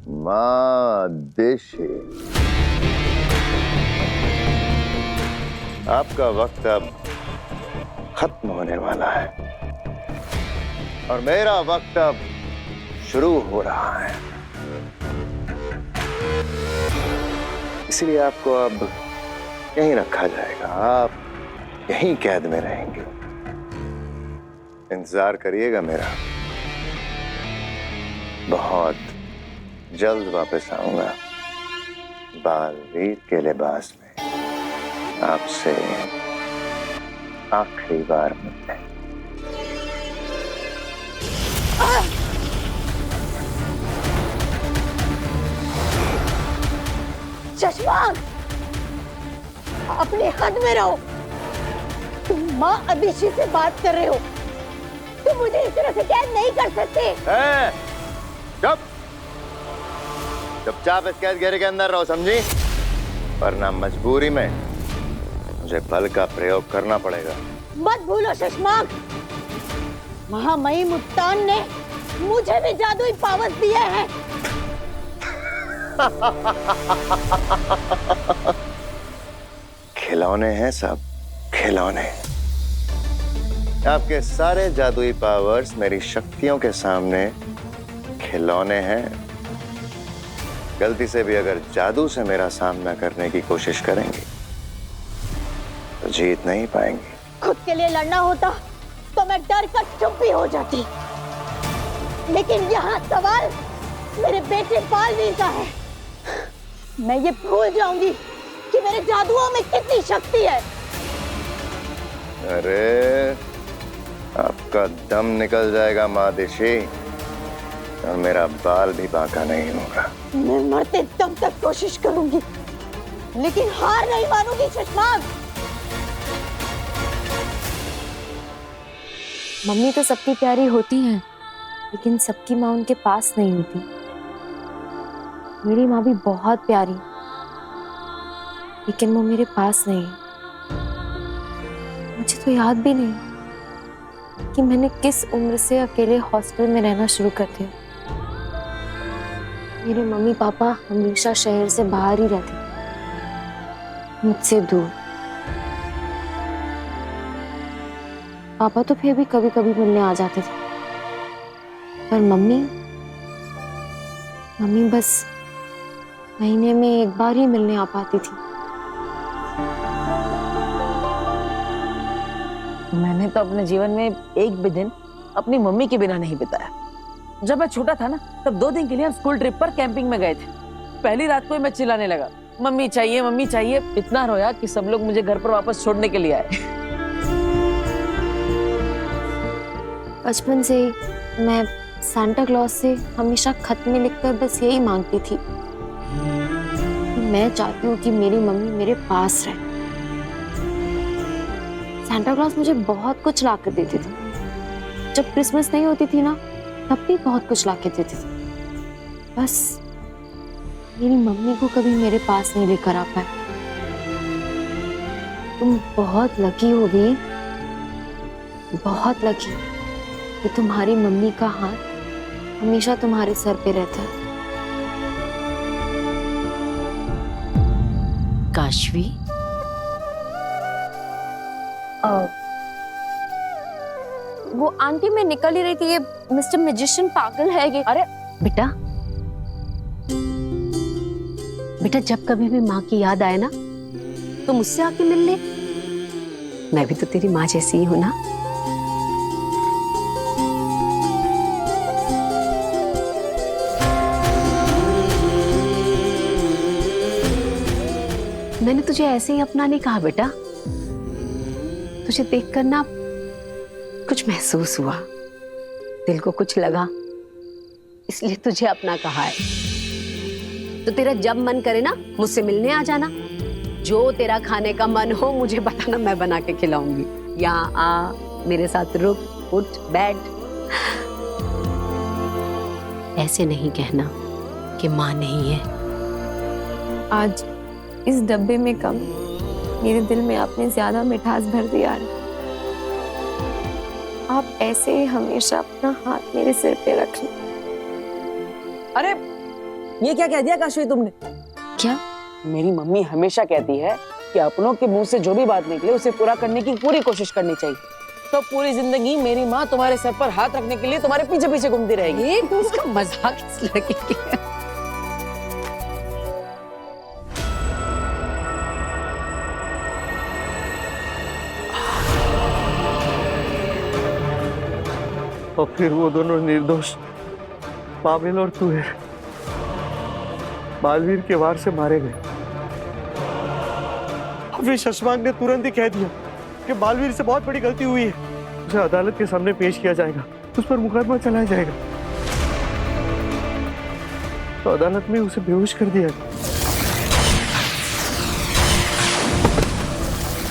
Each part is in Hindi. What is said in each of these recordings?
माँ देशी, आपका वक्त अब खत्म होने वाला है और मेरा वक्त अब शुरू हो रहा है। इसलिए आपको अब यहीं रखा जाएगा, आप यहीं कैद में रहेंगे। इंतजार करिएगा मेरा, बहुत जल्द वापस आऊंगा बालवीर के लिबास में आपसे आखिरी बार मिलने। शशवांक, अपने हद में रहो। तुम माँ अभिषी से बात कर रहे हो, तुम मुझे इस तरह से कैद नहीं कर सकते। चुपचाप इस कैद घेरे के अंदर रहो, समझी? वरना मजबूरी में मुझे बल का प्रयोग करना पड़ेगा। मत भूलो शशमाक, महामहिम मुत्तान ने मुझे भी जादुई पावर्स दिए हैं। खिलौने हैं सब, खिलौने। आपके सारे जादुई पावर्स मेरी शक्तियों के सामने खिलौने हैं। गलती से भी अगर जादू से मेरा सामना करने की कोशिश करेंगे तो जीत नहीं पाएंगे। खुद के लिए लड़ना होता तो मैं डर कर चुप भी हो जाती, लेकिन यहाँ सवाल मेरे बेटे बालवीर का है। मैं ये भूल जाऊंगी कि मेरे जादुओं में कितनी शक्ति है। अरे आपका दम निकल जाएगा मादेशी, और मेरा बाल भी बांका नहीं होगा। मैं मरते दम तक कोशिश करूंगी, लेकिन हार नहीं मानूंगी शशमाक। मम्मी तो सबकी प्यारी होती हैं, लेकिन सबकी माँ उनके पास नहीं होती। मेरी माँ भी बहुत प्यारी, लेकिन वो मेरे पास नहीं है। मुझे तो याद भी नहीं कि मैंने किस उम्र से अकेले हॉस्टल में रहना शुरू कर दिया। मेरे मम्मी पापा हमेशा शहर से बाहर ही रहते, मुझसे दूर। पापा तो फिर भी कभी कभी मिलने आ जाते थे, पर मम्मी बस महीने में एक बार ही मिलने आ पाती थी। मैंने तो अपने जीवन में एक भी दिन अपनी मम्मी के बिना नहीं बिताया। जब मैं छोटा था ना, तब 2 दिन के लिए हम स्कूल ट्रिप पर कैंपिंग में गए थे। पहली रात को ही मैं चिल्लाने लगा, मम्मी चाहिए मम्मी चाहिए। इतना रोया कि सब लोग मुझे घर पर वापस छोड़ने के लिए आए। बचपन से मैं सांता क्लॉज से हमेशा खत में लिखकर बस यही मांगती थी कि मैं चाहती हूँ कि मेरी मम्मी मेरे पास रहे। सांता क्लॉज मुझे बहुत कुछ ला कर देती थी। जब क्रिसमस नहीं होती थी ना, तब भी बहुत कुछ ला के देती थी। बस मेरी मम्मी को कभी मेरे पास नहीं लेकर आ पाए। तुम बहुत लकी हो भी, बहुत लकी कि तुम्हारी मम्मी का हाथ हमेशा तुम्हारे सर पे रहता है। काशवी, वो आंटी, मैं निकल ही रही थी, ये मिस्टर मैजिशियन पागल है ये। अरे बेटा, बेटा जब कभी भी माँ की याद आए ना, तो मुझसे आके मिल ले। मैं भी तो तेरी माँ जैसी ही हूं ना। मैंने तुझे ऐसे ही अपना नहीं कहा बेटा, तुझे देखकर ना कुछ महसूस हुआ, दिल को कुछ लगा, इसलिए तुझे अपना कहा है। तो तेरा जब मन करे ना, मुझसे मिलने आ जाना। जो तेरा खाने का मन हो मुझे बताना, मैं बना के खिलाऊंगी। यहाँ आ, मेरे साथ रुक, उठ, बैठ। ऐसे नहीं कहना कि माँ नहीं है। आज इस डब्बे में कम, मेरे दिल में आपने ज्यादा मिठास भर दिया। आप ऐसे ही हमेशा अपना हाथ मेरे सिर पे रखना। अरे ये क्या कह दिया काशवी तुमने? क्या? मेरी मम्मी हमेशा कहती है कि अपनों के मुंह से जो भी बात निकले उसे पूरा करने की पूरी कोशिश करनी चाहिए। तो पूरी जिंदगी मेरी माँ तुम्हारे सर पर हाथ रखने के लिए तुम्हारे पीछे पीछे घूमती रहेगी। एक उसका मजाक इस लड़के की। और फिर वो दोनों निर्दोष पाबिल और तुहेर बालवीर के वार से मारे गए। फिर शशमांक ने तुरंत ही कह दिया कि बालवीर से बहुत बड़ी गलती हुई है, उसे अदालत के सामने पेश किया जाएगा, उस पर मुकदमा चलाया जाएगा। तो अदालत में उसे बेहोश कर दिया।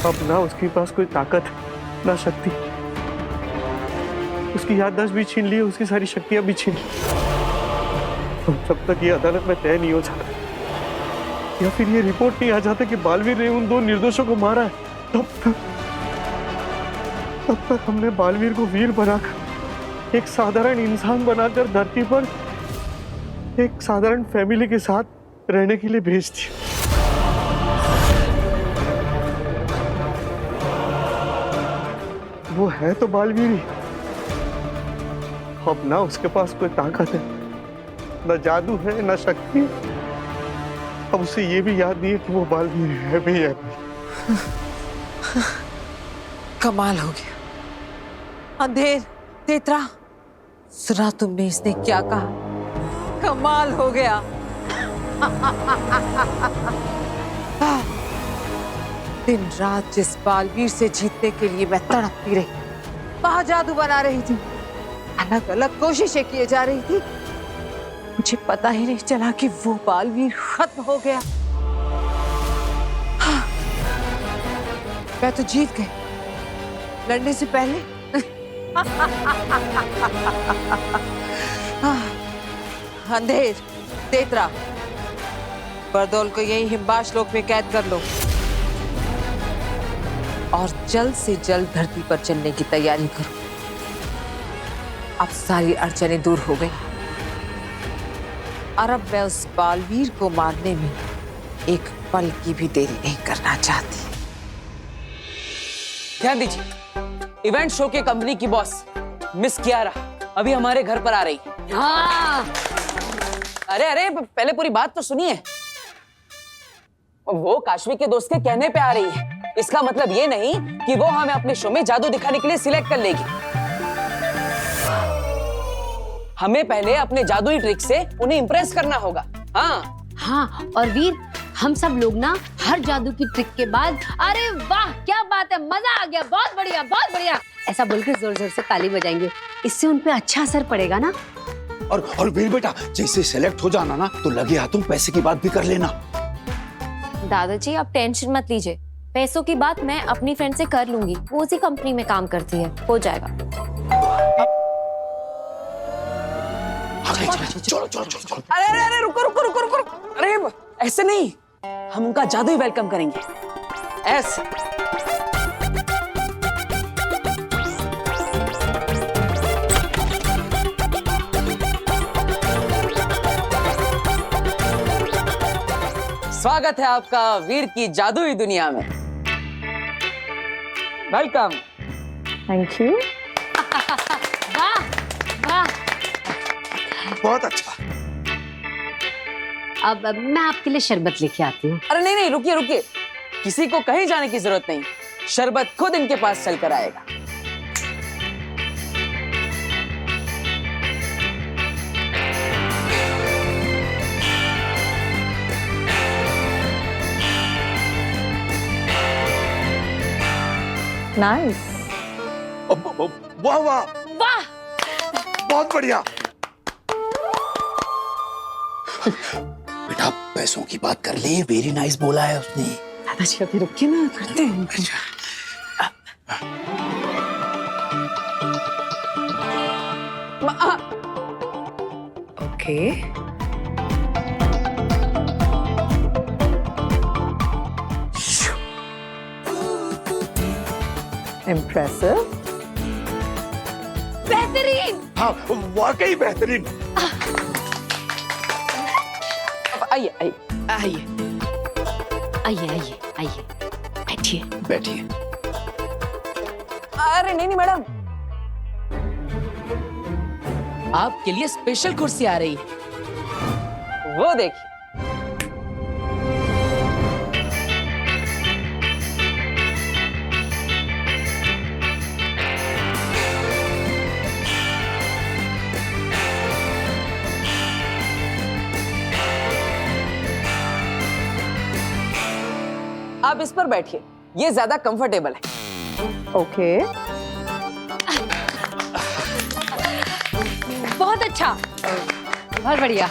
अब ना उसके पास कोई ताकत ना शक्ति, उसकी याददाश्त भी छीन ली, उसकी सारी शक्तियां भी छीन ली। जब तक ये अदालत में तय नहीं हो जाता या फिर ये रिपोर्ट नहीं आ जाता कि बालवीर ने उन दो निर्दोषों को मारा है, तब तक हमने बालवीर को वीर बनाकर, एक साधारण इंसान बनाकर धरती पर एक साधारण फैमिली के साथ रहने के लिए भेज दिया। वो है तो बालवीर ही, अब ना उसके पास कोई ताकत है, ना जादू है, ना शक्ति। अब उसे ये भी याद नहीं है कि वो बालवीर है भी है। कमाल हो गया। अंधेर, तेतरा, सुना तुमने इसने क्या कहा? कमाल हो गया। दिन रात जिस बालवीर से जीतने के लिए मैं तड़पती रही, वहां जादू बना रही थी, अलग अलग कोशिशें किए जा रही थी, मुझे पता ही नहीं चला कि वो बालवीर खत्म हो गया। हाँ, मैं तो जीत गई लड़ने से पहले। अंधेर, तेतरा, बरदौल को यही हिमबाश लोक में कैद कर लो और जल्द से जल्द धरती पर चलने की तैयारी करो। अब सारी अड़चनें दूर हो गई और अब मैं उस बालवीर को मारने में एक पल की भी देरी नहीं करना चाहती। ध्यान दीजिए, इवेंट शो के कंपनी की बॉस मिस कियारा अभी हमारे घर पर आ रही है। हाँ। अरे अरे पहले पूरी बात तो सुनिए। वो काशवी के दोस्त के कहने पे आ रही है, इसका मतलब ये नहीं कि वो हमें अपने शो में जादू दिखाने के लिए सिलेक्ट कर लेगी। हमें पहले अपने जादुई ट्रिक से उन्हें इंप्रेस करना होगा। हाँ, और वीर, हम सब लोग ना हर जादू की ट्रिक के बाद अरे वाह क्या बात है, मजा आ गया, बहुत बढ़िया बहुत बढ़िया, ऐसा बोलकर जोर जोर से ताली बजाएंगे। इससे उन पे अच्छा असर पड़ेगा ना। और वीर बेटा, जैसे सेलेक्ट हो जाना ना तो लगे हाथों पैसे की बात भी कर लेना। दादाजी आप टेंशन मत लीजिए, पैसों की बात मैं अपनी फ्रेंड से कर लूंगी, वो उसी कंपनी में काम करती है, हो जाएगा। चलो चलो चलो चलो। अरे अरे अरे रुको रुको रुको रुको, अरे ऐसे नहीं, हम उनका जादुई वेलकम करेंगे, ऐसे। स्वागत है आपका वीर की जादुई दुनिया में। वेलकम। Thank you. वाह वाह। बहुत अच्छा। अब मैं आपके लिए शरबत लेके आती हूँ। अरे नहीं नहीं, रुकिए रुकिए, किसी को कहीं जाने की जरूरत नहीं, शरबत खुद इनके पास चलकर आएगा। नाइस। वाह वाह वाह, बहुत बढ़िया। बेटा पैसों की बात कर ले, वेरी नाइस बोला है उसने। दादाजी अभी रुकिए ना, करते हैं। ओके। इम्प्रेसिव। बेहतरीन। हाँ वाकई बेहतरीन। आइए आइए आइए। आइए आइए आइए, बैठिए। बैठिए। अरे नहीं नहीं मैडम, आपके लिए स्पेशल कुर्सी आ रही है। वो देखिए। आप इस पर बैठिए, ये ज्यादा कंफर्टेबल है। ओके, बहुत अच्छा, बहुत बढ़िया।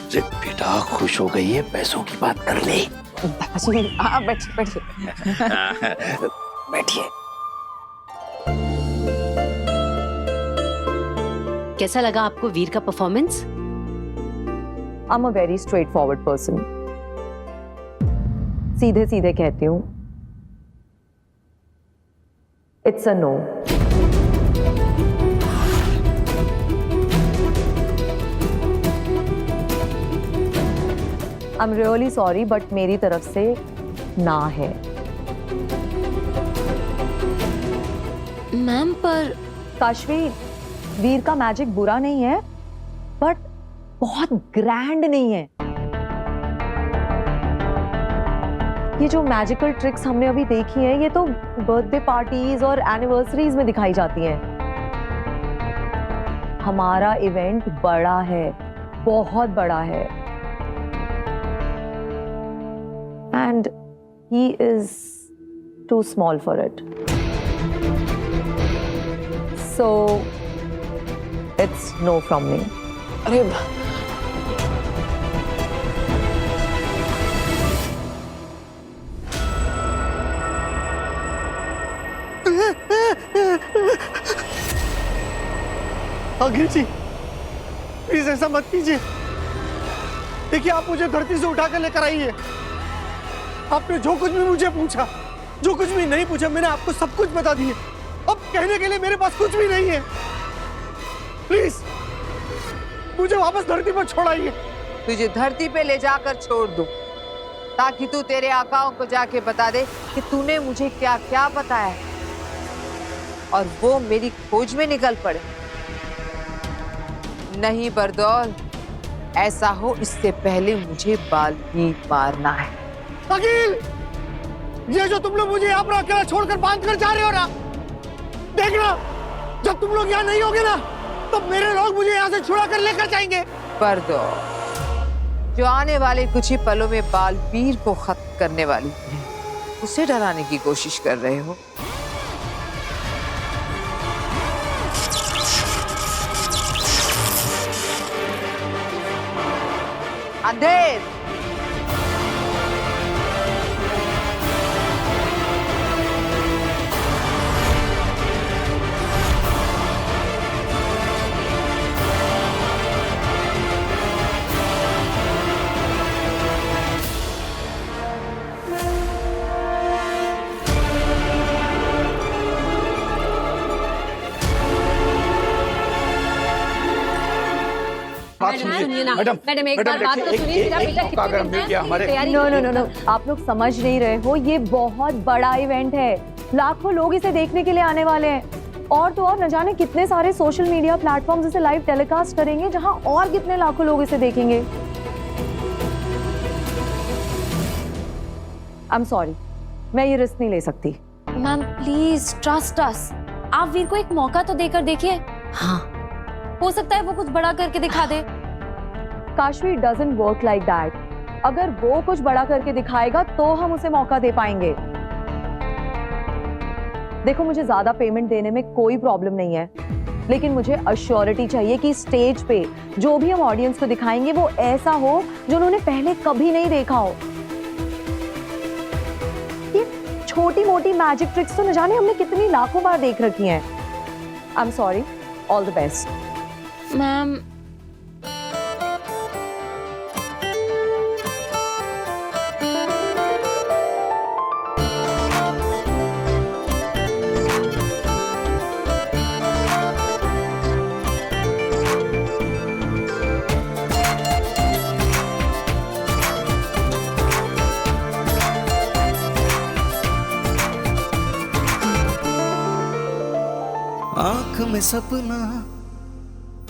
अरे बेटा खुश हो गई है, पैसों की बात कर ले। आप बैठिए बैठिए। बैठिए। कैसा लगा आपको वीर का performance? I am a very straight forward person. सीधे सीधे कहती हूँ, it's a no. I am really sorry, but मेरी तरफ से ना है। मैम पर काशवी, वीर का मैजिक बुरा नहीं है, बट बहुत ग्रैंड नहीं है। ये जो मैजिकल ट्रिक्स हमने अभी देखी हैं, ये तो बर्थडे पार्टीज और एनिवर्सरीज में दिखाई जाती हैं। हमारा इवेंट बड़ा है, बहुत बड़ा है, and he is too small for it. So it's no from me. अरे आगे जी, प्लीज ऐसा मत कीजिए। देखिए, आप मुझे धरती से उठाकर लेकर आई है। आपने जो कुछ भी मुझे पूछा, जो कुछ भी नहीं पूछा, मैंने आपको सब कुछ बता दिया। अब कहने के लिए मेरे पास कुछ भी नहीं है। प्लीज मुझे वापस धरती पर छोड़ाइए। तुझे धरती पे ले जाकर छोड़ दूं, ताकि तू तेरे आकाओं को जाके बता दे कि तूने मुझे क्या क्या बताया है, और वो मेरी खोज में निकल पड़े। नहीं बरदौल, ऐसा हो इससे पहले मुझे बाल्मीक मारना है। अकील, ये जो तुम लोग मुझे यहाँ पर अकेला छोड़कर बांध कर जा रहे हो ना, देखना जब तुम लोग यहाँ नहीं होगे ना, तो मेरे लोग मुझे यहाँ से छुड़ा कर लेकर जाएंगे। बरदौल, जो आने वाले कुछ ही पलों में बालवीर को खत्म करने वाली है, उसे डराने की कोशिश कर रहे हो। अंधेर, बात सुनिए मैडम। मैडम, एक बार बात तो सुनिए। मेरा बेटा मौका अगर हम मिल गया हमारे। नो नो नो नो, आप लोग समझ नहीं रहे हो। ये बहुत बड़ा इवेंट है, लाखों लोग इसे देखने के लिए आने वाले हैं। और तो और न जाने कितने सारे सोशल मीडिया प्लेटफॉर्म्स इसे लाइव टेलीकास्ट करेंगे, जहां और कितने लाखों लोग इसे देखेंगे। आई एम सॉरी, मैं ये रिस्क नहीं ले सकती। Ma'am please trust us. आप वीर को एक मौका तो देकर देखिए। हाँ, हो सकता है वो कुछ बड़ा करके दिखा दे। Kashvi, doesn't work like that. अगर वो कुछ बड़ा करके दिखाएगा तो हम उसे मौका दे पाएंगे। देखो, मुझे ज्यादा पेमेंट देने में कोई प्रॉब्लम नहीं है, लेकिन मुझे अश्योरिटी चाहिए कि स्टेज पे जो भी हम ऑडियंस को दिखाएंगे वो ऐसा हो जो उन्होंने पहले कभी नहीं देखा हो। ये छोटी मोटी मैजिक ट्रिक्स तो न जाने हमने कितनी लाखों बार देख रखी हैं। I am sorry, all the best. Ma'am में सपना,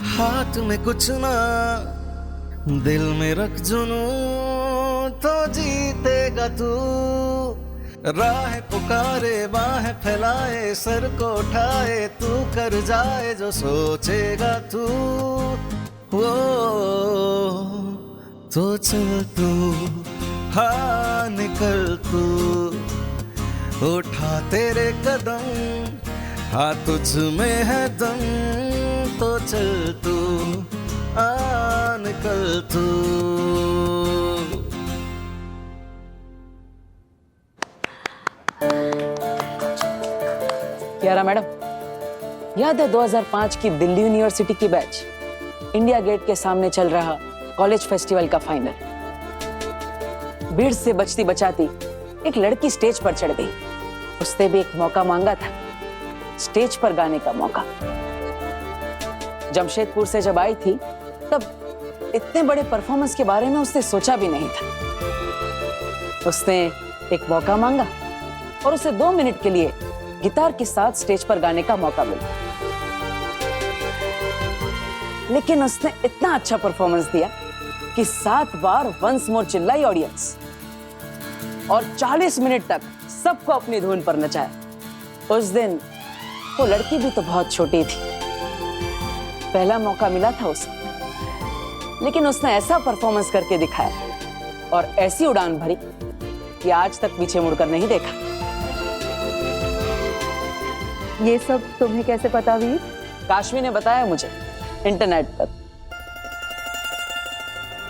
हाथ में कुछ ना, दिल में रख जुनू तो जीतेगा तू। राह पुकारे बाहें फैलाए, सर को उठाए, तू कर जाए जो सोचेगा तू। वो तो चल तू, हाँ निकल तू, उठा तेरे कदम, हाँ तुझ में है दम, तो चल तू, हाँ निकल तू। कियारा मैडम, याद है 2005 की दिल्ली यूनिवर्सिटी की बैच, इंडिया गेट के सामने चल रहा कॉलेज फेस्टिवल का फाइनल। भीड़ से बचती बचाती एक लड़की स्टेज पर चढ़ गई। उसने भी एक मौका मांगा था, स्टेज पर गाने का मौका। जमशेदपुर से जब आई थी तब इतने बड़े परफॉर्मेंस के बारे में उसने सोचा भी नहीं था। उसने एक मौका मांगा और उसे 2 मिनट के लिए गिटार के साथ स्टेज पर गाने का मौका मिला। लेकिन उसने इतना अच्छा परफॉर्मेंस दिया कि 7 बार वंस मोर चिल्लाई ऑडियंस और 40 मिनट तक सबको अपनी धुन पर नचाया। उस दिन वो लड़की भी तो बहुत छोटी थी, पहला मौका मिला था उसे, लेकिन उसने ऐसा परफॉर्मेंस करके दिखाया और ऐसी उड़ान भरी कि आज तक पीछे मुड़कर नहीं देखा। ये सब तुम्हें कैसे पता वीर? काशवी ने बताया मुझे इंटरनेट पर।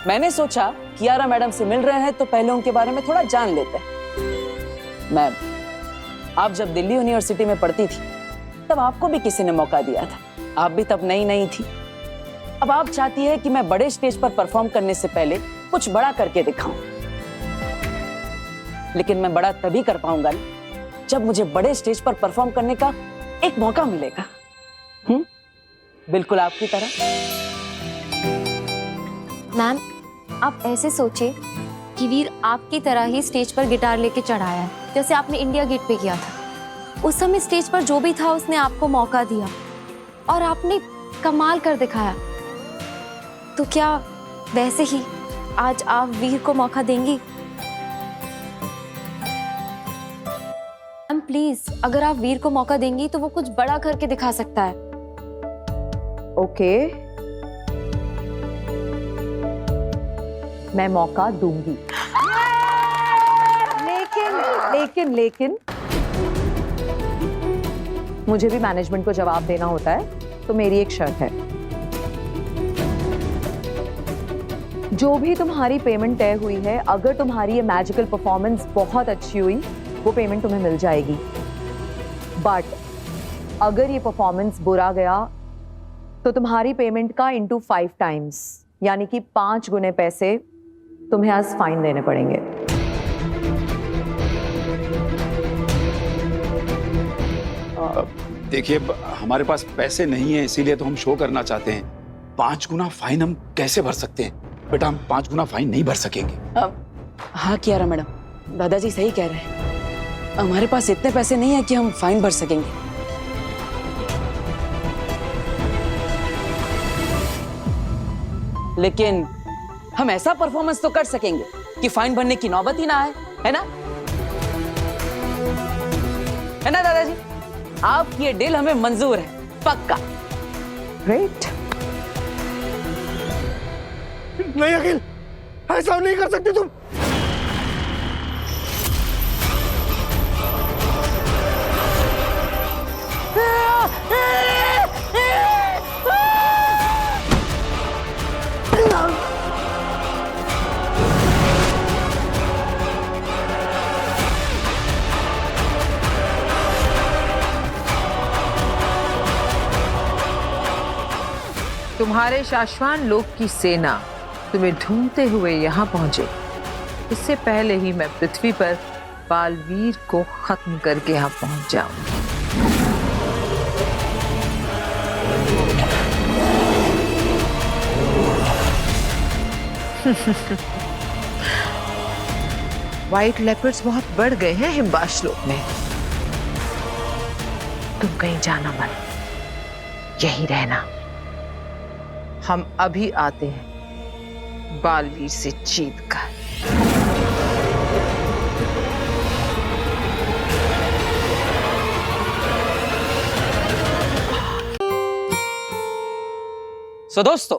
मैंने सोचा कियारा मैडम से मिल रहे हैं तो पहले उनके बारे में थोड़ा जान लेते हैं। मैम, आप जब दिल्ली यूनिवर्सिटी में पढ़ती थी तब आपको भी किसी ने मौका दिया था, आप भी तब नई नई थी। अब आप चाहती है कि मैं बड़े स्टेज पर परफॉर्म करने से पहले कुछ बड़ा करके दिखाऊं, लेकिन मैं बड़ा तभी कर पाऊंगा जब मुझे बड़े स्टेज पर परफॉर्म करने का एक मौका मिलेगा। बिल्कुल आपकी तरह। मैम, आप ऐसे सोचिए कि वीर आपकी तरह ही स्टेज पर गिटार लेके चढ़ाया है, जैसे आपने इंडिया गेट पे किया था। उस समय स्टेज पर जो भी था उसने आपको मौका दिया और आपने कमाल कर दिखाया। तो क्या वैसे ही आज आप वीर को मौका देंगी? मैम प्लीज, अगर आप वीर को मौका देंगी तो वो कुछ बड़ा करके दिखा सकता है। ओके, मैं मौका दूंगी, लेकिन मुझे भी मैनेजमेंट को जवाब देना होता है, तो मेरी एक शर्त है। जो भी तुम्हारी पेमेंट तय हुई है, अगर तुम्हारी ये मैजिकल परफॉर्मेंस बहुत अच्छी हुई, वो पेमेंट तुम्हें मिल जाएगी। बट अगर ये परफॉर्मेंस बुरा गया तो तुम्हारी पेमेंट का इंटू 5 टाइम्स, यानी कि 5 गुने पैसे तुम्हें आज फाइन देने पड़ेंगे। देखिए, हमारे पास पैसे नहीं है, इसीलिए तो हम शो करना चाहते हैं। 5 गुना फाइन हम कैसे भर सकते हैं? बेटा, हम 5 गुना फाइन नहीं भर सकेंगे। हाँ कियारा मैडम, दादाजी सही कह रहे हैं। हमारे पास इतने पैसे नहीं है कि हम फाइन भर सकेंगे। लेकिन हम ऐसा परफॉर्मेंस तो कर सकेंगे कि फाइन भरने की नौबत ही ना आए, है ना? है ना दादाजी? आपकी ये डील हमें मंजूर है, पक्का। ग्रेट। नहीं अखिल, ऐसा नहीं कर सकती तुम। तुम्हारे शाश्वान लोक की सेना तुम्हें ढूंढते हुए यहाँ पहुंचे, इससे पहले ही मैं पृथ्वी पर बालवीर को खत्म करके यहाँ पहुंच जाऊं। व्हाइट लेपर्ड्स बहुत बढ़ गए हैं हिमबाश लोक में। तुम कहीं जाना मत, यही रहना। हम अभी आते हैं बालवीर से जीत कर। सो दोस्तों,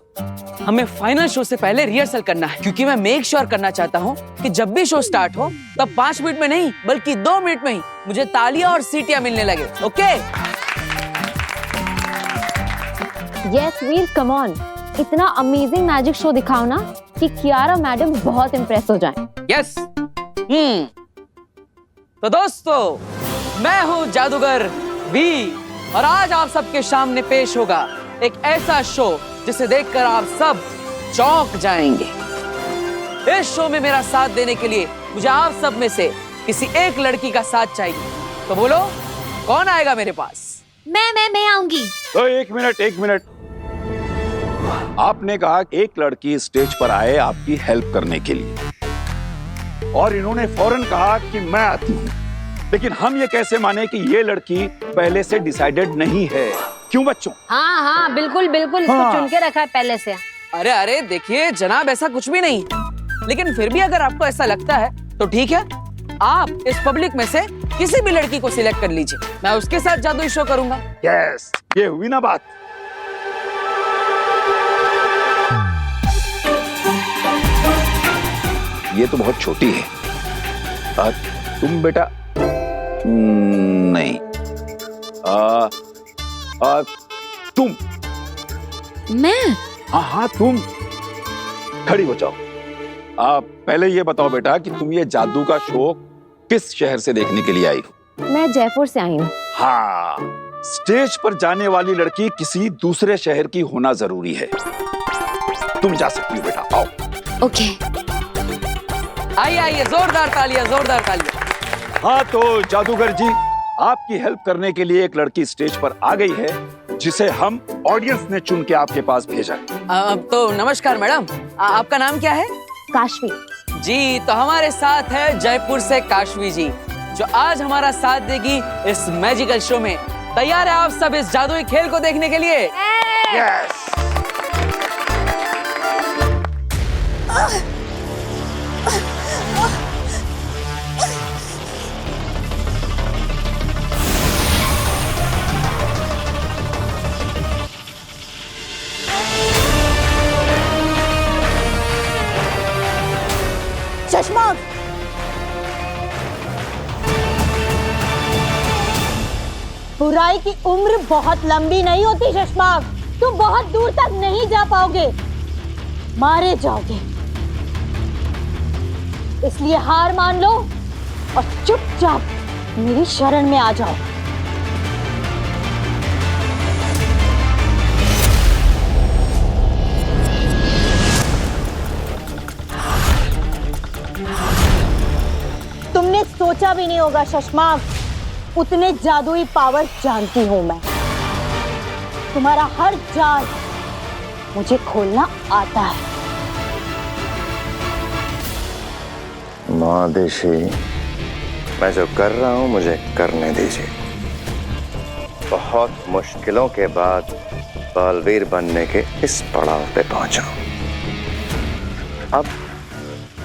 हमें फाइनल शो से पहले रिहर्सल करना है, क्योंकि मैं मेक श्योर करना चाहता हूँ कि जब भी शो स्टार्ट हो तब 5 मिनट में नहीं बल्कि 2 मिनट में ही मुझे तालियां और सीटियां मिलने लगे। Okay? Yes Veer, come on, इतना अमेजिंग मैजिक शो दिखाओ ना कि कियारा मैडम बहुत इम्प्रेस हो जाएं। यस। तो दोस्तों, मैं हूँ जादूगर वी और आज आप सबके सामने पेश होगा एक ऐसा शो जिसे देखकर आप सब चौंक जाएंगे। इस शो में मेरा साथ देने के लिए मुझे आप सब में से किसी एक लड़की का साथ चाहिए। तो बोलो, कौन आएगा मेरे पास? मैं आऊंगी। तो एक मिनट। आपने कहा एक लड़की स्टेज पर आए आपकी हेल्प करने के लिए, और इन्होंने फौरन कहा कि मैं आती हूँ। लेकिन हम ये कैसे माने कि ये लड़की पहले से डिसाइडेड नहीं है? क्यों बच्चों? हाँ बिल्कुल इसको चुन के रखा है पहले से। अरे देखिए जनाब, ऐसा कुछ भी नहीं। लेकिन फिर भी अगर आपको ऐसा लगता है तो ठीक है, आप इस पब्लिक में से किसी भी लड़की को सिलेक्ट कर लीजिए, मैं उसके साथ जादुई शो करूंगा। यस, ये हुई ना बात। ये तो बहुत छोटी है। तुम बेटा नहीं, तुम। मैं? हाँ तुम खड़ी हो जाओ। पहले ये बताओ बेटा कि तुम ये जादू का शो किस शहर से देखने के लिए आई हो? मैं जयपुर से आई हूँ। हाँ, स्टेज पर जाने वाली लड़की किसी दूसरे शहर की होना जरूरी है। तुम जा सकती हो बेटा, आओ। ओके। आइए, जोरदार तालियां। हाँ तो जादूगर जी, आपकी हेल्प करने के लिए एक लड़की स्टेज पर आ गई है, जिसे हम ऑडियंस ने चुन के आपके पास भेजा है। तो नमस्कार मैडम, आपका नाम क्या है? काशवी जी। तो हमारे साथ है जयपुर से काशवी जी, जो आज हमारा साथ देगी इस मैजिकल शो में। तैयार है आप सब इस जादुई खेल को देखने के लिए? यस। चश्मा, बुराई की उम्र बहुत लंबी नहीं होती शशमाक, तुम बहुत दूर तक नहीं जा पाओगे, मारे जाओगे। इसलिए हार मान लो और चुपचाप मेरी शरण में आ जाओ। तुमने सोचा भी नहीं होगा शशमाक, उतने जादुई पावर जानती हूं मैं। तुम्हारा हर जाल मुझे खोलना आता है। महादेशी, मैं जो कर रहा हूं मुझे करने दीजिए। बहुत मुश्किलों के बाद बालवीर बनने के इस पड़ाव पे पहुंचा हूं। अब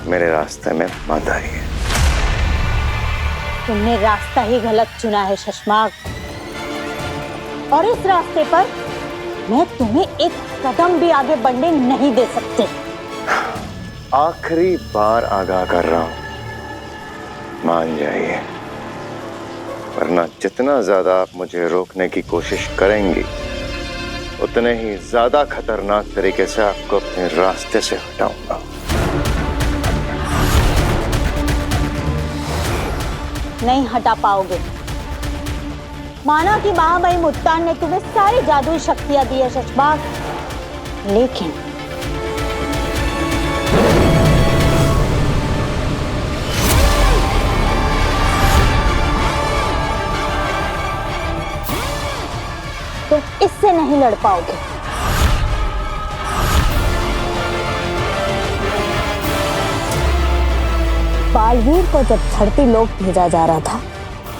मेरे रास्ते में मत आइए। तुमने रास्ता ही गलत चुना है शशमाक, और इस रास्ते पर मैं तुम्हें एक कदम भी आगे बढ़ने नहीं दे सकते। आखिरी बार आगाह कर रहा हूं, मान जाइए, वरना जितना ज्यादा आप मुझे रोकने की कोशिश करेंगी उतने ही ज्यादा खतरनाक तरीके से आपको अपने रास्ते से हटाऊंगा। नहीं हटा पाओगे। माना कि महामहिम मुत्तान ने तुम्हें सारी जादुई शक्तियां दी है शशबाग, लेकिन तुम इससे नहीं लड़ पाओगे। बालवीर को जब धरती लोक भेजा जा रहा था,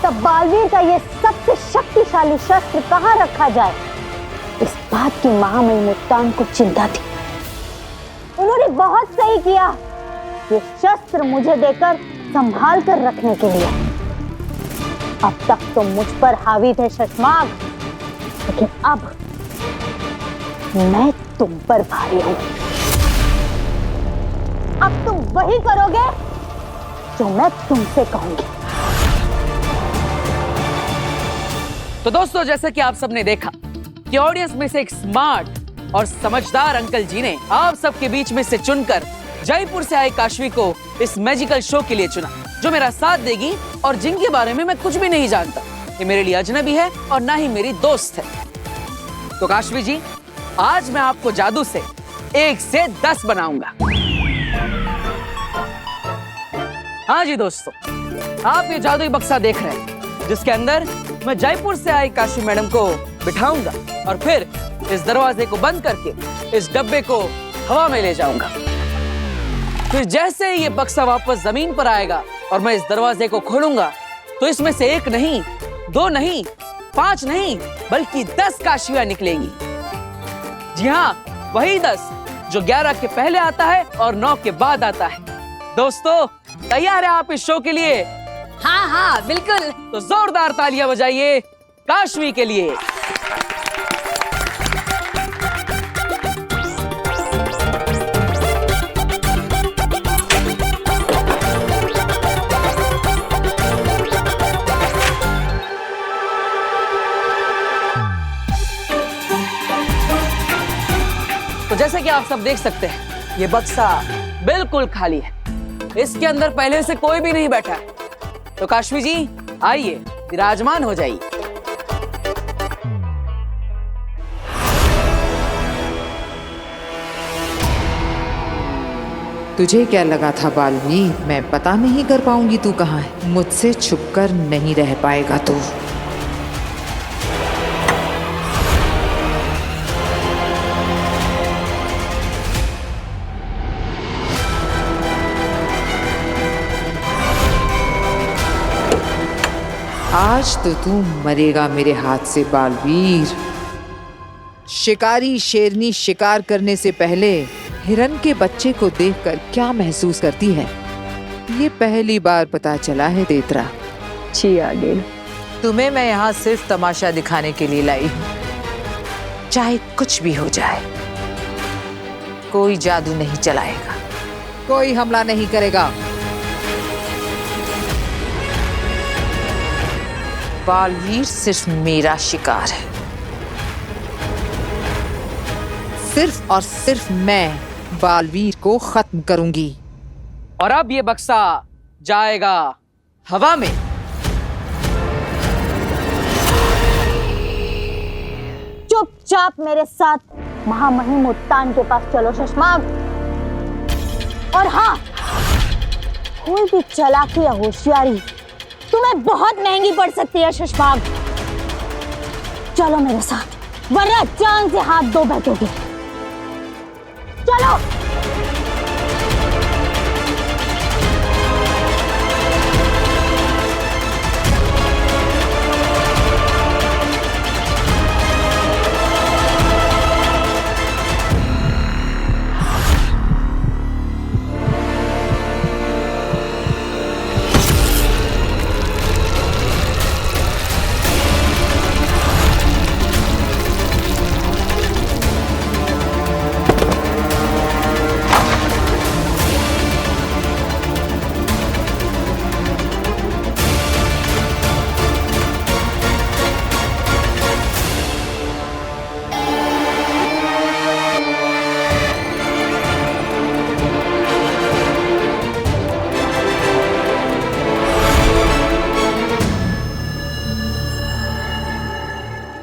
तब बालवीर का ये सबसे शक्तिशाली शस्त्र कहाँ रखा जाए, इस बात की महामहिम मुस्कान को चिंता थी। उन्होंने बहुत सही किया ये शस्त्र मुझे देकर संभाल कर रखने के लिए। अब तक तो मुझ पर हावी थे शशमाग, लेकिन अब मैं तुम पर भारी हूं। अब तुम वही करोगे जो मैं तुमसे कहूंगी। तो दोस्तों, जैसे कि आप सबने देखा कि ऑडियंस में से एक स्मार्ट और समझदार अंकल जी ने आप सबके बीच में से चुनकर जयपुर से आए काशवी को इस मैजिकल शो के लिए चुना, जो मेरा साथ देगी और जिनके बारे में मैं कुछ भी नहीं जानता। ये मेरे लिए अजनबी है और ना ही मेरी दोस्त है। तो काशवी जी, आज मैं आपको जादू से 1 से 10 बनाऊंगा। हाँ जी दोस्तों, आप ये जादुई बक्सा देख रहे हैं, जिसके अंदर मैं जयपुर से आई काशवी मैडम को बिठाऊंगा और फिर इस दरवाजे को बंद करके इस डब्बे को हवा में ले जाऊंगा। फिर जैसे ही ये बक्सा वापस जमीन पर आएगा और मैं इस दरवाजे को खोलूंगा, तो इसमें से 1 नहीं, 2 नहीं, 5 नहीं, बल्कि 10 काशवियां निकलेंगी। जी हाँ, वही 10 जो 11 के पहले आता है और 9 के बाद आता है। दोस्तों, तैयार है आप इस शो के लिए? हाँ हाँ बिल्कुल। तो जोरदार तालियां बजाइए काशवी के लिए। तो जैसे कि आप सब देख सकते हैं, ये बक्सा बिल्कुल खाली है। इसके अंदर पहले से कोई भी नहीं बैठा है। तो काशवी जी, आइए विराजमान हो जाइए। तुझे क्या लगा था बालवी, मैं पता नहीं कर पाऊंगी तू कहाँ है? मुझसे छुपकर नहीं रह पाएगा तू। आज तो तू मरेगा मेरे हाथ से बालवीर। शिकारी शेरनी शिकार करने से पहले हिरन के बच्चे को देखकर क्या महसूस करती है, ये पहली बार पता चला है देतरा। जी आगे। तुम्हें मैं यहाँ सिर्फ तमाशा दिखाने के लिए लाई हूँ। चाहे कुछ भी हो जाए, कोई जादू नहीं चलाएगा, कोई हमला नहीं करेगा। बालवीर सिर्फ मेरा शिकार है। सिर्फ और सिर्फ मैं बालवीर को खत्म करूंगी। और अब ये बक्सा जाएगा हवा में। चुपचाप मेरे साथ महामहिम उत्तान के पास चलो शशमाग। और हाँ, कोई भी चालाकी या होशियारी तुम्हें बहुत महंगी पड़ सकती है शशमाग। चलो मेरे साथ, वरना जान से हाथ धो बैठोगे। चलो।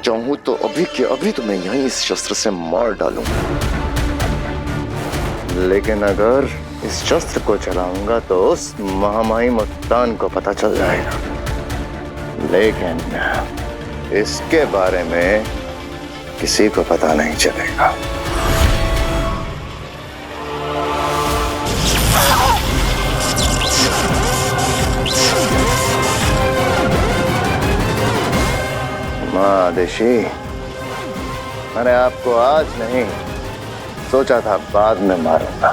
चाहूं तो अभी के अभी तुम्हें यहीं इस शस्त्र से मार डालूं, लेकिन अगर इस शस्त्र को चलाऊंगा तो उस महामहिम उत्तान को पता चल जाएगा। लेकिन इसके बारे में किसी को पता नहीं चलेगा। महादेशी, मैंने आपको आज नहीं, सोचा था बाद में मारूंगा,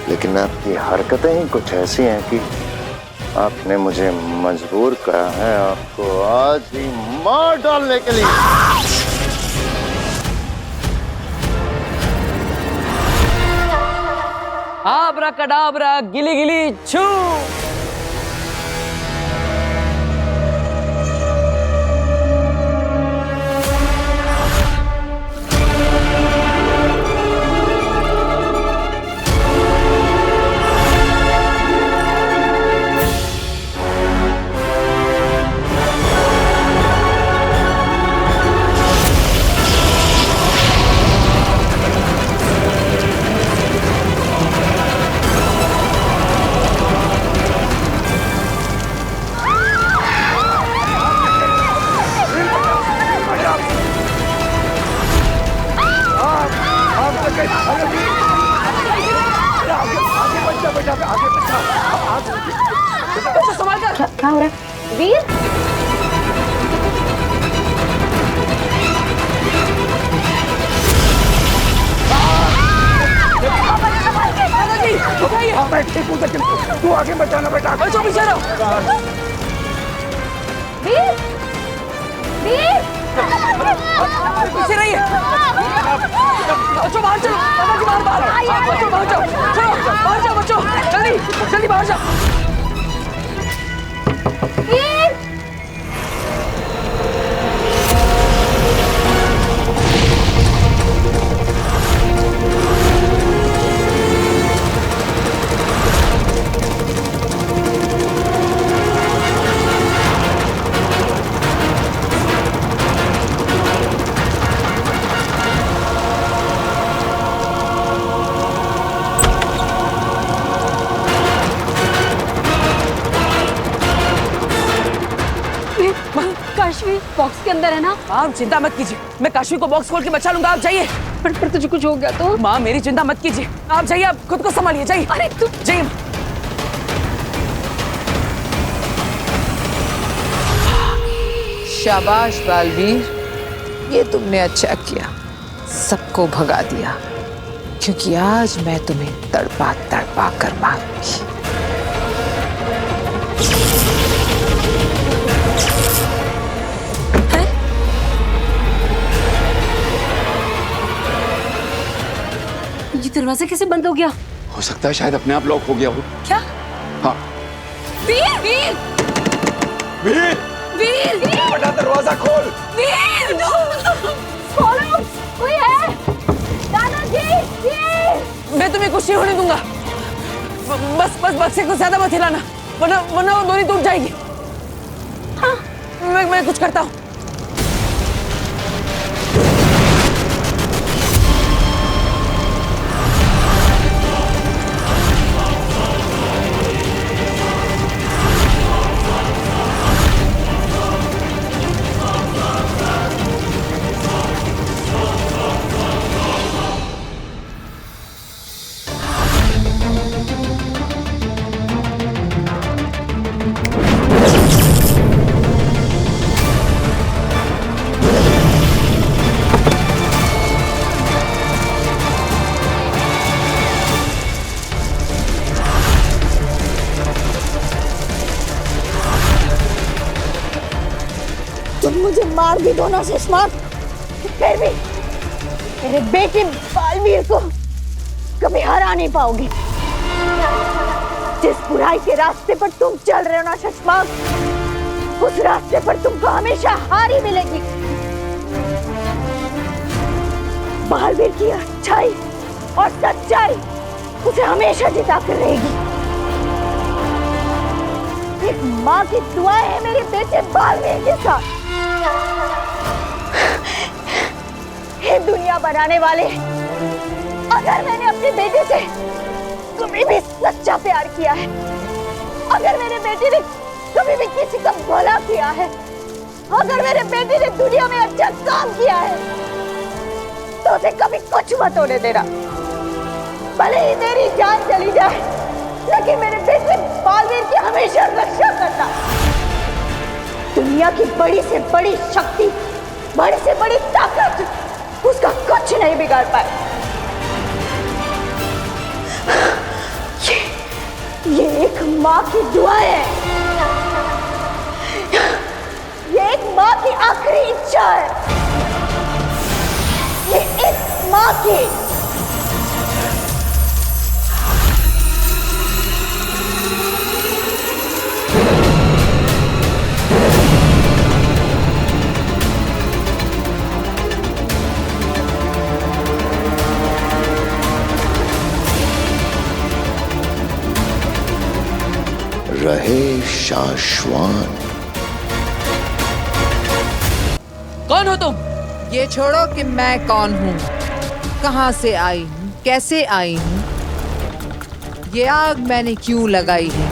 लेकिन आपकी हरकतें ही कुछ ऐसी हैं कि आपने मुझे मजबूर करा है आपको आज ही मार डालने के लिए। आबरा कडाबरा गिली गिली छू। क्या हो रहा है वीर? तू आगे बचाना बेटा। बचो पीछे रहो। वीर, वीर, पीछे रहिए। बच्चों बाहर चलो, बाहर बाहर। बच्चों बाहर जाओ, चलो बाहर जाओ बच्चों, जल्दी जल्दी बाहर जाओ। वीर, काशवी बॉक्स के अंदर है ना? आप चिंता मत कीजिए, मैं काशवी को बॉक्स खोल के बचा लूंगा। आप जाइए। पर तुझे कुछ हो गया तो? माँ मेरी चिंता मत कीजिए, आप जाइए, आप खुद को संभालिए। जाइए। अरे तू जाइए। शाबाश बालवीर, ये तुमने अच्छा किया, सबको भगा दिया, क्योंकि आज मैं तुम्हें तड़पा तड़पा कर मारूंगी। ये दरवाजा कैसे बंद हो गया? हो सकता है शायद अपने आप लॉक हो गया हो। क्या? हाँ। वीर, वीर, वीर, वीर, वीर, बड़ा दरवाजा खोल। वीर, खोलो, कोई है? दादाजी, वीर। मैं तुम्हें कुछ नहीं होने दूंगा। बस बस बक्से को ज्यादा मत हिलाना, वरना वरना वो डोरी टूट जाएगी। हाँ, मैं कुछ करता हूँ। तुम मुझे मार भी दो ना सुषमा, फिर भी मेरे बेटे बालवीर को कभी हरा नहीं पाओगे। जिस बुराई के रास्ते पर तुम चल रहे हो ना सुषमा, उस रास्ते पर तुमको हमेशा हार ही मिलेगी। बालवीर की अच्छाई और सच्चाई उसे हमेशा जिता कर रहेगी। एक माँ की दुआ है मेरे बेटे बालवीर के साथ। हे दुनिया बनाने वाले, अगर मैंने अपने बेटे से कभी भी सच्चा प्यार किया है, अगर मेरे बेटे ने कभी भी किसी का भला किया है, अगर मेरे बेटे ने दुनिया में अच्छा काम किया है, तो उसे कभी कुछ मत होने देना। भले ही मेरी जान चली जाए, लेकिन मेरे बेटे बालवीर की हमेशा रक्षा करना। दुनिया की बड़ी से बड़ी शक्ति, बड़ी से बड़ी ताकत उसका कुछ नहीं बिगाड़ पाए। ये एक माँ की दुआ है, ये एक माँ की आखिरी इच्छा है, ये एक माँ की। रहे शाश्वान। कौन हो तुम? ये छोड़ो कि मैं कौन हूँ, कहाँ से आई हूँ, कैसे आई हूँ, ये आग मैंने क्यों लगाई है,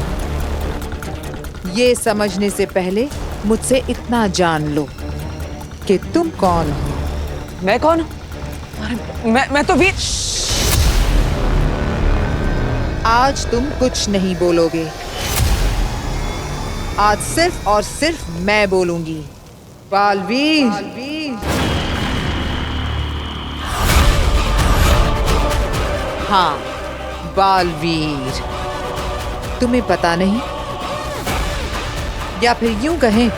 ये समझने से पहले मुझसे इतना जान लो कि तुम कौन हो। मैं कौन हूँ? अरे, मैं तो वीर। आज तुम कुछ नहीं बोलोगे, आज सिर्फ और सिर्फ मैं बोलूंगी। बालवीर, हाँ, बालवीर। तुम्हें पता नहीं, या फिर यूं कहें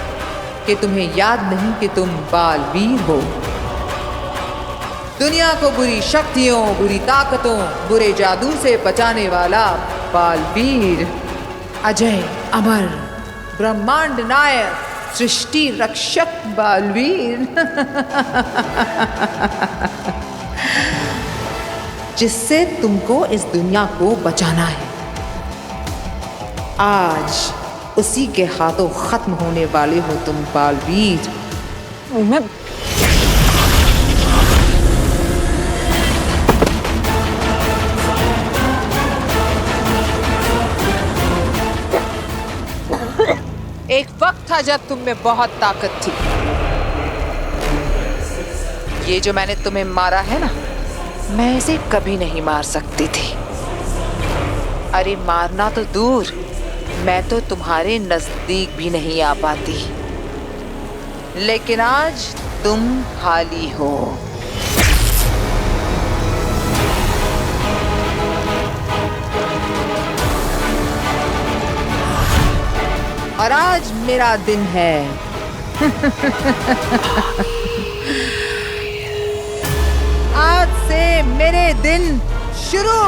कि तुम्हें याद नहीं कि तुम बालवीर हो। दुनिया को बुरी शक्तियों, बुरी ताकतों, बुरे जादू से बचाने वाला बालवीर, अजय अमर ब्रह्मांड नायक, सृष्टि रक्षक बालवीर। जिससे तुमको इस दुनिया को बचाना है। आज उसी के हाथों खत्म होने वाले हो तुम बालवीर। मैं एक वक्त था जब तुम में बहुत ताकत थी। ये जो मैंने तुम्हें मारा है ना, मैं इसे कभी नहीं मार सकती थी। अरे मारना तो दूर, मैं तो तुम्हारे नजदीक भी नहीं आ पाती। लेकिन आज तुम खाली हो। और आज मेरा दिन है। आज से मेरे दिन शुरू।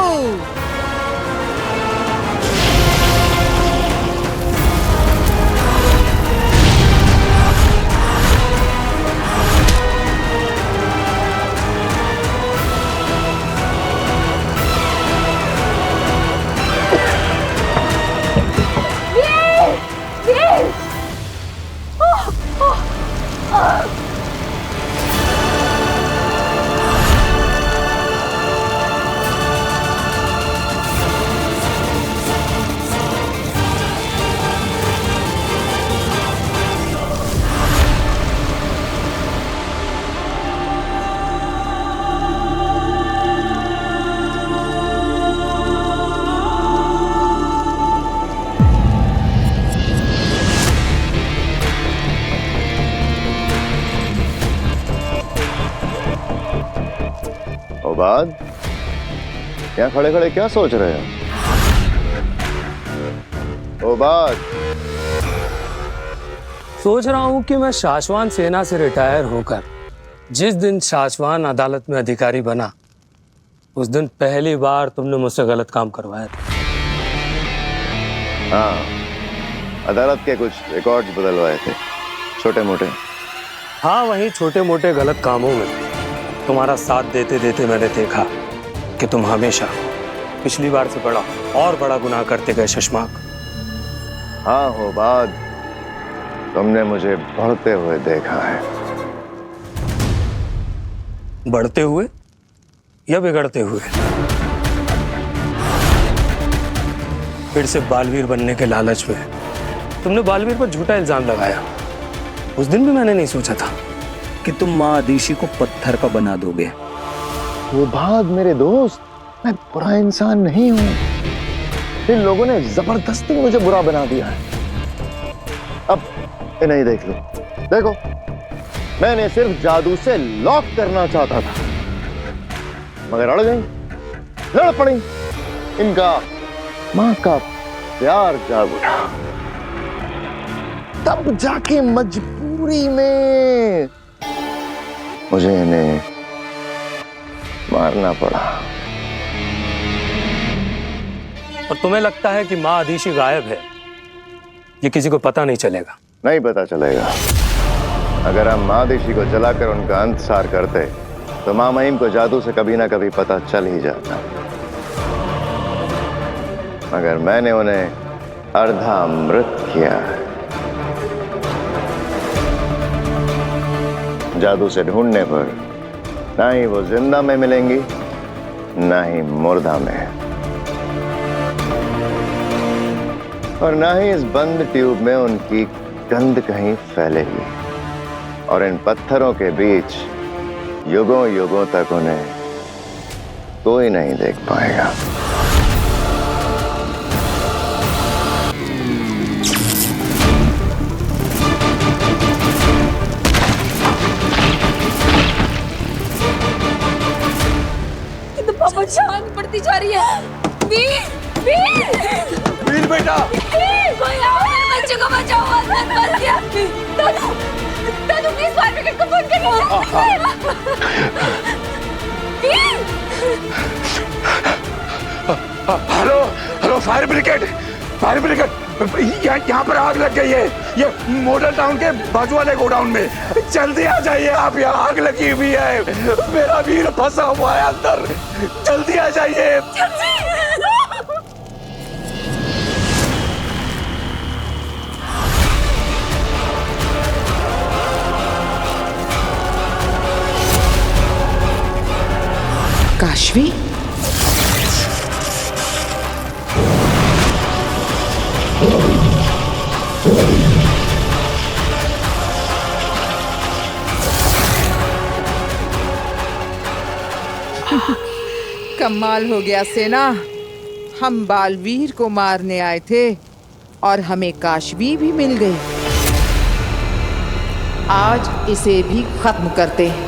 बाद यहाँ खड़े खड़े क्या सोच रहे हो? ओ बात सोच रहा हूं कि मैं शाश्वान सेना से रिटायर होकर जिस दिन शाश्वान अदालत में अधिकारी बना, उस दिन पहली बार तुमने मुझसे गलत काम करवाया था। हाँ, अदालत के कुछ रिकॉर्ड्स बदलवाए थे, छोटे मोटे। हाँ, वही छोटे मोटे गलत कामों में तुम्हारा साथ देते देते मैंने देखा कि तुम हमेशा पिछली बार से बड़ा और बड़ा गुनाह करते गए शशमाक। हाँ हो बात, तुमने मुझे बढ़ते हुए देखा है। बढ़ते हुए या बिगड़ते हुए? फिर से बालवीर बनने के लालच में तुमने बालवीर पर झूठा इल्जाम लगाया। उस दिन भी मैंने नहीं सोचा था कि तुम माँ आदिशी को पत्थर का बना दोगे। वो बात मेरे दोस्त, मैं बुरा इंसान नहीं हूं। इन लोगों ने जबरदस्ती मुझे बुरा बना दिया है। अब इन्हें देख लो, देखो मैंने सिर्फ जादू से लॉक करना चाहता था, मगर अड़ गई, लड़ पड़ी। इनका मां का प्यार जाग उठा, तब जाके मजबूरी में मुझे इन्हें मारना पड़ा। और तुम्हें लगता है कि माँ आदिशी गायब है, ये किसी को पता नहीं चलेगा? नहीं पता चलेगा। अगर हम माँ आदिशी को जलाकर उनका अंतसार करते तो माँ महिम को जादू से कभी ना कभी पता चल ही जाता। मगर मैंने उन्हें अर्धा मृत किया है। जादू से ढूंढने पर ना ही वो जिंदा में मिलेंगी, ना ही मुर्दा में, और ना ही इस बंद ट्यूब में उनकी गंध कहीं फैलेगी। और इन पत्थरों के बीच युगों युगों तक उन्हें कोई नहीं देख पाएगा। पापा जान पड़ती जा रही है। वीर, वीर, वीर बेटा, कोई आओ, मेरे बच्चे को बचाओ, आसमान फंस गया। दादू, दादू प्लीज फायर ब्रिगेड को फोन करिए। Veer, hello hello, fire brigade, fire brigade, यहाँ पर आग लग गई है, ये मॉडल टाउन के बाजू वाले गोडाउन में। जल्दी आ जाइए आप, यहाँ आग लगी हुई है, मेरा वीर फंसा हुआ है अंदर, जल्दी आ जाइए। काशवी, कमाल हो गया सेना। हम बालवीर को मारने आए थे और हमें काशवी भी मिल गई। आज इसे भी खत्म करते हैं।